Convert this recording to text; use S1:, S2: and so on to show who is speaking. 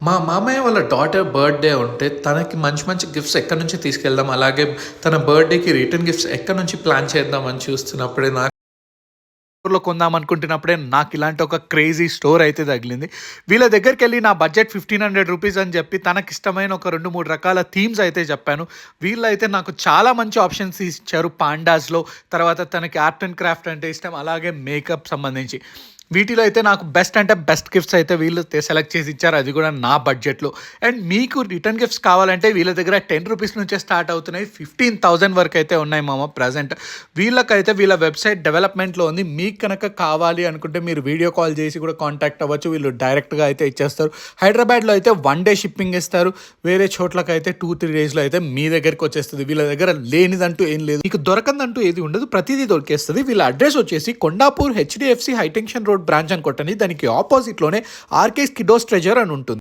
S1: మా మామయ్య వాళ్ళ డాటర్ బర్త్‌డే ఉంటే, తనకి మంచి మంచి గిఫ్ట్స్ ఎక్కడి నుంచి తీసుకెళ్దాం, అలాగే తన బర్త్‌డేకి రిటర్న్ గిఫ్ట్స్ ఎక్కడి నుంచి ప్లాన్ చేద్దామని చూస్తున్నప్పుడే స్టోర్‌లో కొందాం అనుకుంటున్నప్పుడే నాకు ఇలాంటి ఒక క్రేజీ స్టోర్ అయితే తగిలింది. వీళ్ళ దగ్గరికెళ్ళి నా బడ్జెట్ రూ. 1500 అని చెప్పి తనకిష్టమైన ఒక 2, 3 రకాల థీమ్స్ అయితే చెప్పాను. వీళ్ళైతే నాకు చాలా మంచి ఆప్షన్స్ ఇచ్చారు. పాండాస్‌లో, తర్వాత తనకి ఆర్ట్ అండ్ క్రాఫ్ట్ అంటే ఇష్టం, అలాగే మేకప్ సంబంధించి. వీటిలో అయితే నాకు బెస్ట్ అంటే బెస్ట్ గిఫ్ట్స్ అయితే వీళ్ళు సెలెక్ట్ చేసి ఇచ్చారు. అది కూడా నా బడ్జెట్‌లో. అండ్ మీకు రిటర్న్ గిఫ్ట్స్ కావాలంటే వీళ్ళ దగ్గర రూ. 10 నుంచే స్టార్ట్ అవుతున్నాయి. 15,000 వరకు అయితే ఉన్నాయి మామ ప్రెజెంట్. వీళ్ళకైతే వీళ్ళ వెబ్‌సైట్ డెవలప్‌మెంట్‌లో ఉంది. మీకు కనుక కావాలి అనుకుంటే మీరు వీడియో కాల్ చేసి కూడా కాంటాక్ట్ అవ్వచ్చు. వీళ్ళు డైరెక్ట్‌గా అయితే ఇచ్చేస్తారు. హైదరాబాద్‌లో అయితే 1 డే షిప్పింగ్ ఇస్తారు. వేరే చోట్లకైతే 2, 3 డేస్‌లో అయితే మీ దగ్గరికి వచ్చేస్తుంది. వీళ్ళ దగ్గర లేనిదంటూ ఏం లేదు. మీకు దొరకందంటూ ఏది ఉండదు. ప్రతిదీ దొరికేస్తుంది. వీళ్ళ అడ్రస్ వచ్చేసి Kondapur HDFC high tension road branch అని కొట్టండి. దానికి ఆపోజిట్‌లోనే ఆర్‌కే స్కిడోస్ ట్రెజర్ అని ఉంటుంది.